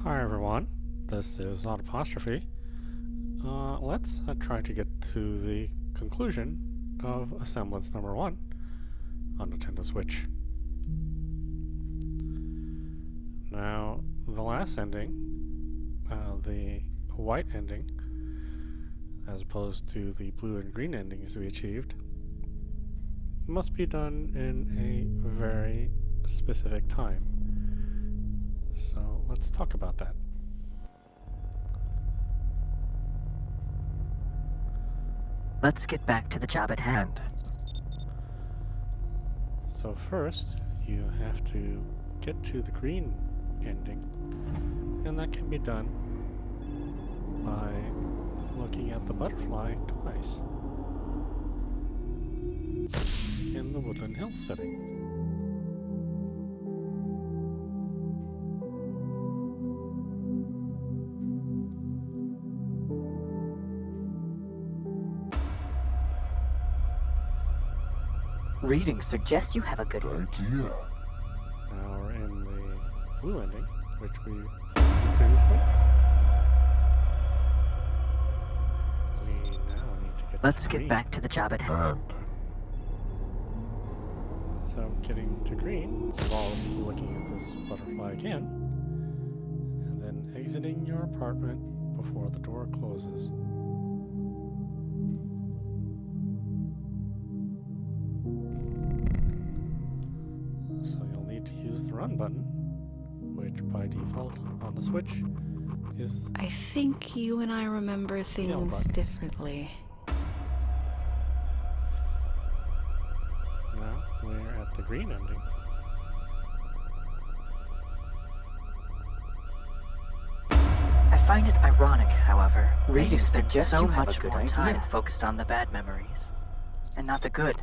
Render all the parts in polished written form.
Hi everyone, this is audap. Let's try to get to the conclusion of Asemblance number 1 on Nintendo Switch. Now, the last ending, the white ending, as opposed to the blue and green endings we achieved, must be done in a very specific time. So let's talk about that. Let's get back to the job at hand. So first, you have to get to the green ending, and that can be done by looking at the butterfly twice in the Woodland Hills setting. Readings suggest you have a good idea. Now we're in the blue ending, which we looked at previously. We now need to get Let's to get green. back to the job at hand. So getting to green involves looking at this butterfly again, and then exiting your apartment before the door closes. So you'll need to use the run button, which by default on the Switch is... I think you and I remember things differently. Now we're at the green ending. I find it ironic, however. Readings suggest so much more time focused on the bad memories, and not the good.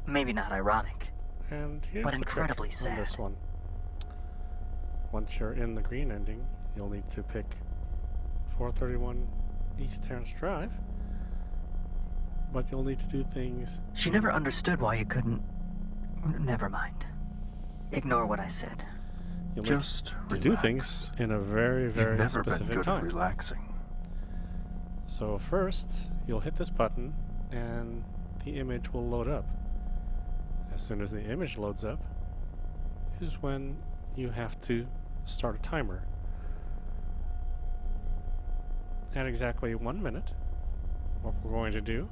Maybe not ironic, And here's but the incredibly trick on sad. this one. Once you're in the green ending, you'll need to pick 431 East Terrace Drive, but you'll need to do things... She never understood why you couldn't... Never mind. Ignore what I said. You'll Just need to do things in a very, very You've never been specific good time. at relaxing. So first, you'll hit this button, and the image will load up. As soon as the image loads up is when you have to start a timer. At exactly 1 minute, what we're going to do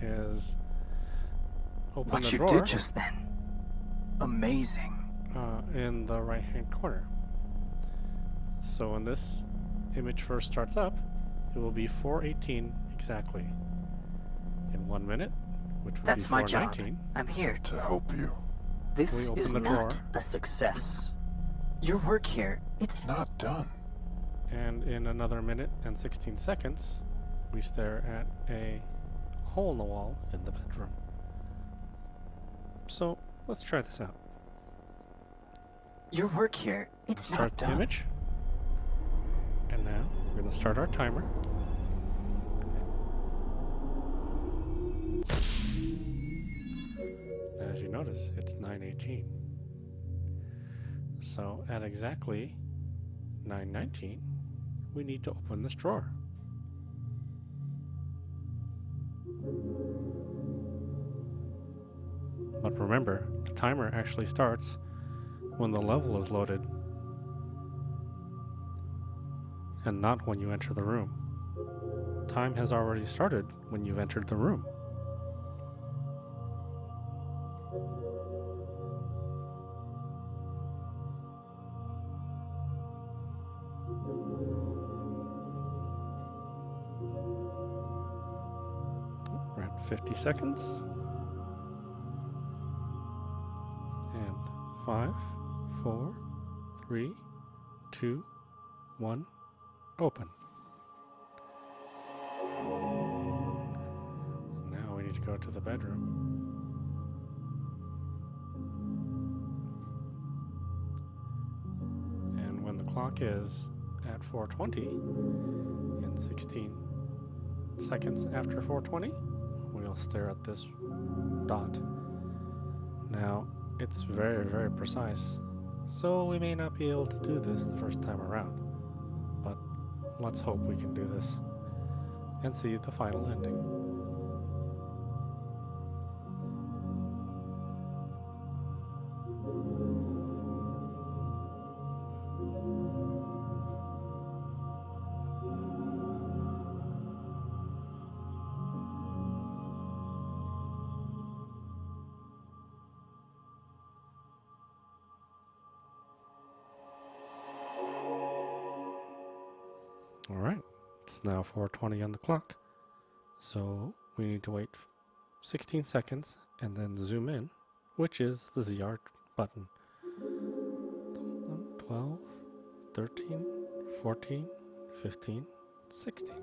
is open What the you drawer did just then. Amazing. in the right hand corner. So when this image first starts up, it will be 4:18 exactly. In 1 minute, which would That's be my job. 4:19. I'm here. To help you. This We open is the drawer. not a success. Your work here, it's Not done. And in another minute and 16 seconds, we stare at a hole in the wall in the bedroom. So let's try this out. your work here. It's Start not the done. image. And now we're going to start our timer. As you notice, it's 9:18. So at exactly 9:19, we need to open this drawer. But remember, the timer actually starts when the level is loaded, and not when you enter the room. Time has already started when you've entered the room. We're at 50 seconds. And 5, 4, 3, 2, 1, open. Now we need to go to the bedroom. And when the clock is at 4:20 and 16 seconds after 4:20, we'll stare at this dot. Now, it's very, very precise, so we may not be able to do this the first time around. But let's hope we can do this and see the final ending. Alright, it's now 4:20 on the clock, so we need to wait 16 seconds and then zoom in, which is the ZR button. 12, 13, 14, 15, 16.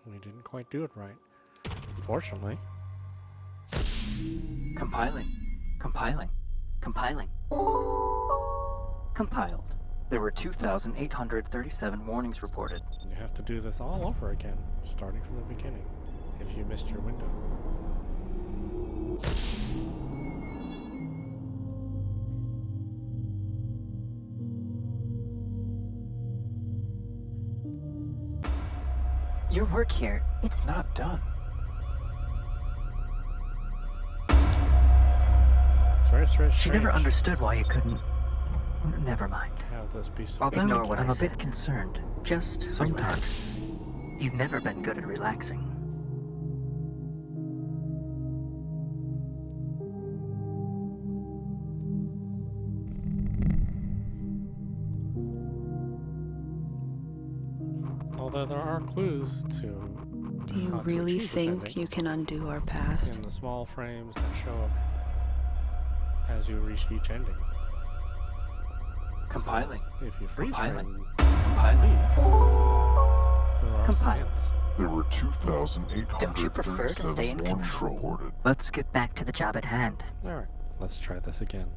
We didn't quite do it right, unfortunately. Compiling. Compiling. Compiling. Compiled. There were 2,837 warnings reported. You have to do this all over again, starting from the beginning, if you missed your window. Your work here, it's not done. It's very strange. She never understood why you couldn't... Never mind. Have this be so Although particular. I'm a bit concerned. Just relax. You've never been good at relaxing. Although there are clues to Do you how to really achieve this think ending you can undo our past? in the small frames that show up as you reach each ending. Compiling. So if you freeze Compiling. frame, Compiling. please, there are some Compile. hints. There were 2,837 Don't you prefer to stay in warnings control? reported. Let's get back to the job at hand. Alright, let's try this again.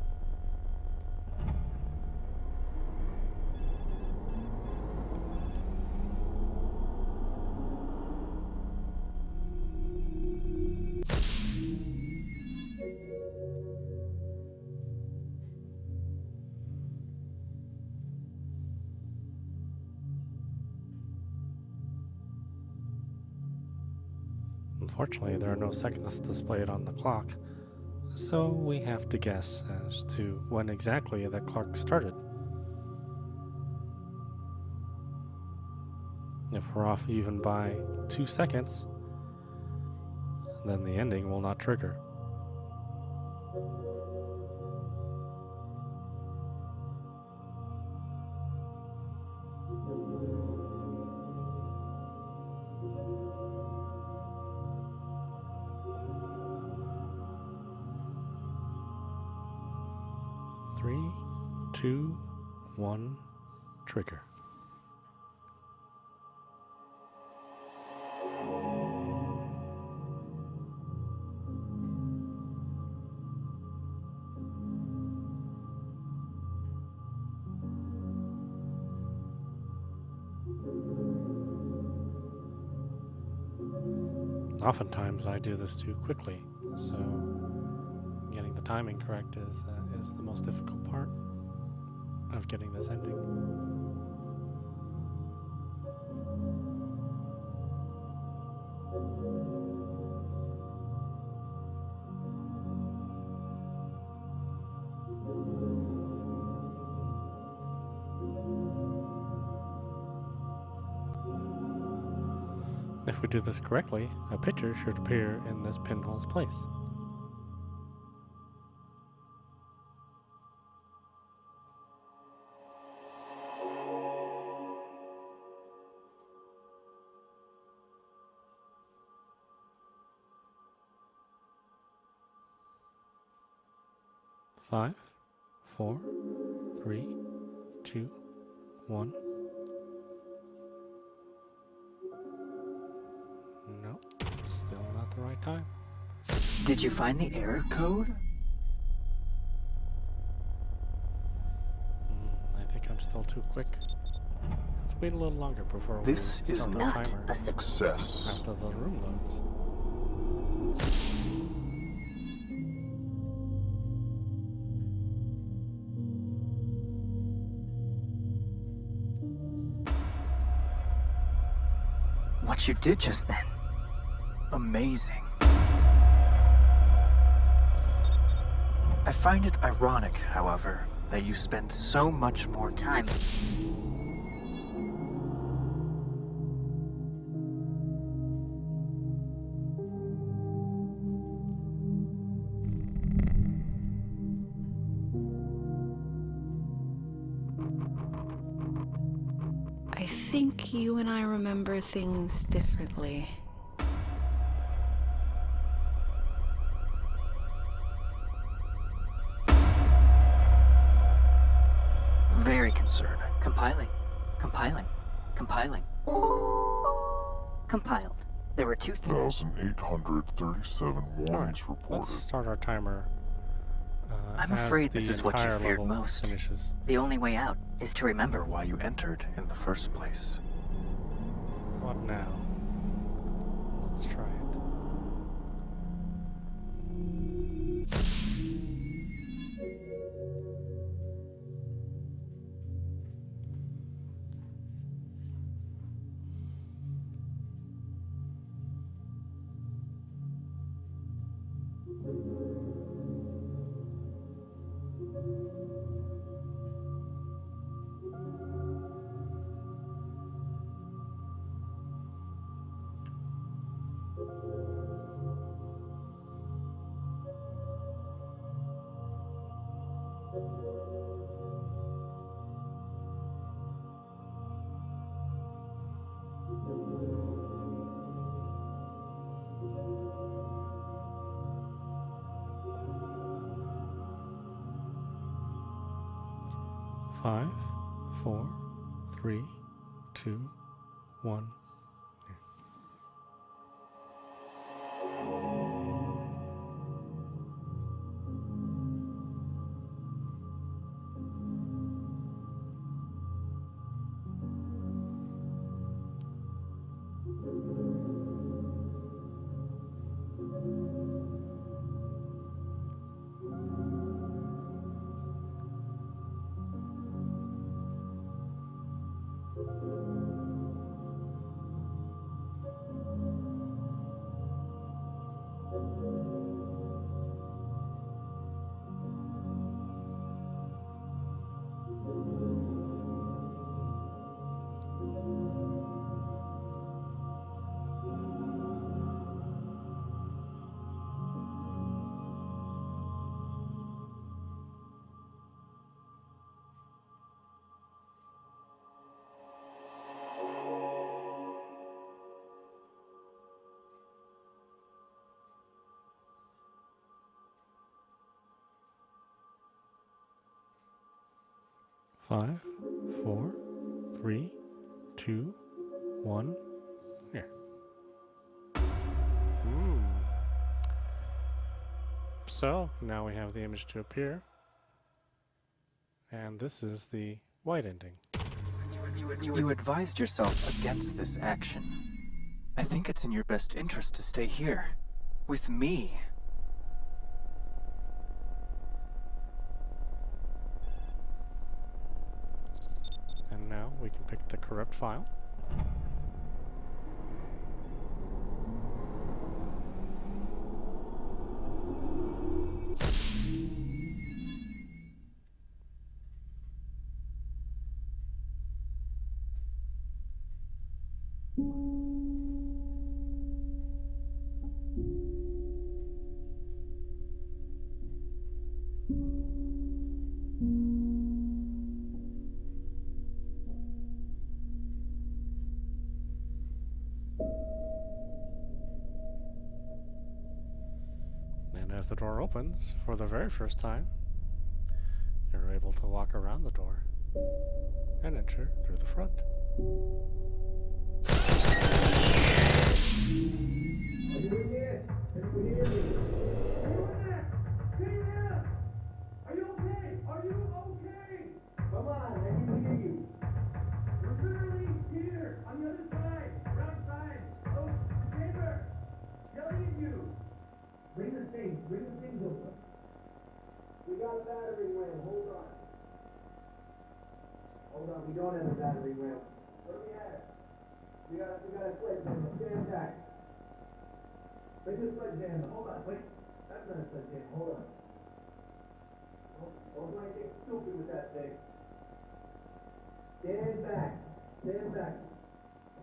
Unfortunately, there are no seconds displayed on the clock, so we have to guess as to when exactly that clock started. If we're off even by 2 seconds, then the ending will not trigger. Three, 2, 1, trigger. Oftentimes I do this too quickly, so getting the timing correct is the most difficult part of getting this ending. If we do this correctly, a picture should appear in this pinhole's place. Five, 4, 3, 2, 1. Nope, still not the right time. Did you find the error code? I think I'm still too quick. Let's wait a little longer before This we is start the not timer a Success. after the room loads. what you did just then. Amazing. I find it ironic, however, that you spend so much more time. I think you and I remember things differently. Very concerning. Compiling. Compiled. There were 2,837 warnings Let's reported. start our timer. I'm as afraid the this is what you entire feared level most. finishes. The only way out is to remember why you entered in the first place. What now? Let's try it. Five, 4, 3, 2, 1. Five, 4, 3, 2, 1. Here. So now we have the image to appear, and this is the white ending. You advised yourself against this action. I think it's in your best interest to stay here, with me. And now we can pick the corrupt file. And as the door opens, for the very first time, you're able to walk around the door and enter through the front. We don't have a battery ramp. Where we at? We got a switch. back. Take this sledgehammer. Hold on, wait. That's not a sledgehammer. Hold on. Don't do anything stupid with that thing. Stand back. Stand back.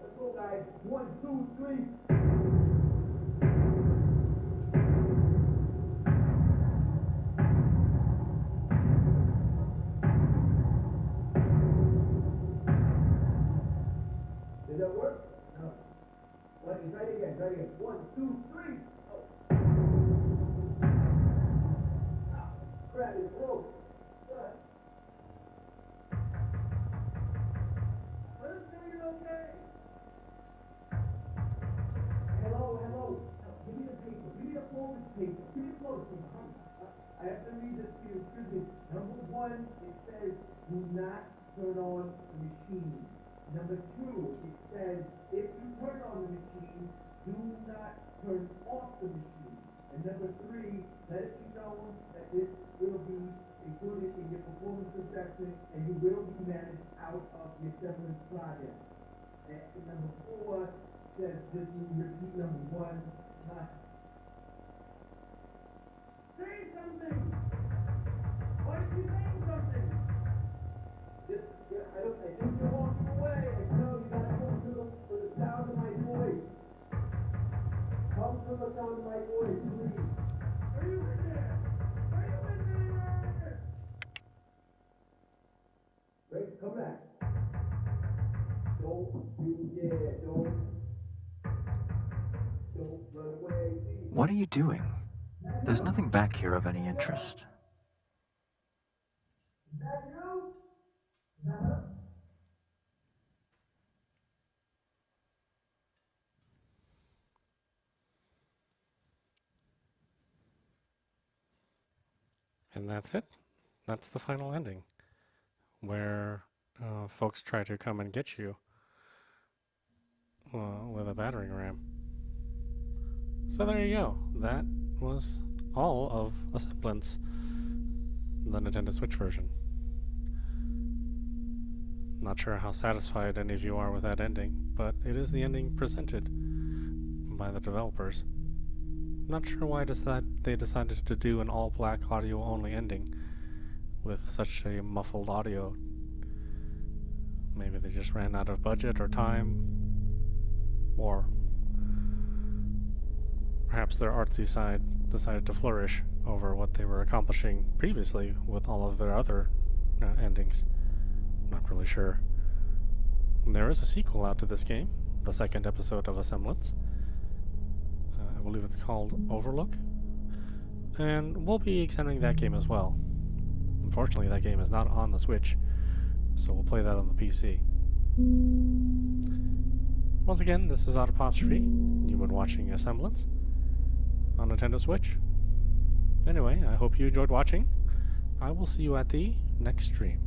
Let's go, guys. 1, 2, 3. Did that work? No. Try it again. Try it again. 1, 2, 3. Oh. Ah, crap, it's broke. Good. Let's say you're okay. Hello. Give me the paper. Give me the folded paper. Give me the folded paper. I have to read this to you. Excuse me. Number 1, it says, do not turn on the machine. Number 2, it says, if you turn on the machine, do not turn off the machine. And number 3, let it be known that this will be included in your performance assessment and you will be managed out of the Asemblance project. And number 4 says, this will repeat number 1. Say something! Why are you saying something? I think you're walking away. I know you gotta come to the sound of my voice. Come to the sound of my voice, please. Are you in there? Are you in there? Great, come back. Don't run away. What are you doing? There's nothing back here of any interest. Is that you? No. And that's it. That's the final ending, where folks try to come and get you with a battering ram. So there you go. That was all of Asemblance, the Nintendo Switch version. Not sure how satisfied any of you are with that ending, but it is the ending presented by the developers. Not sure why they decided to do an all-black audio-only ending with such a muffled audio. Maybe they just ran out of budget or time, or perhaps their artsy side decided to flourish over what they were accomplishing previously with all of their other endings. Not really sure. There is a sequel out to this game, the second episode of Asemblance. I believe it's called Overlook, and we'll be examining that game as well. Unfortunately, that game is not on the Switch, so we'll play that on the PC. Once again, this is audap. You've been watching Asemblance on Nintendo Switch. Anyway, I hope you enjoyed watching. I will see you at the next stream.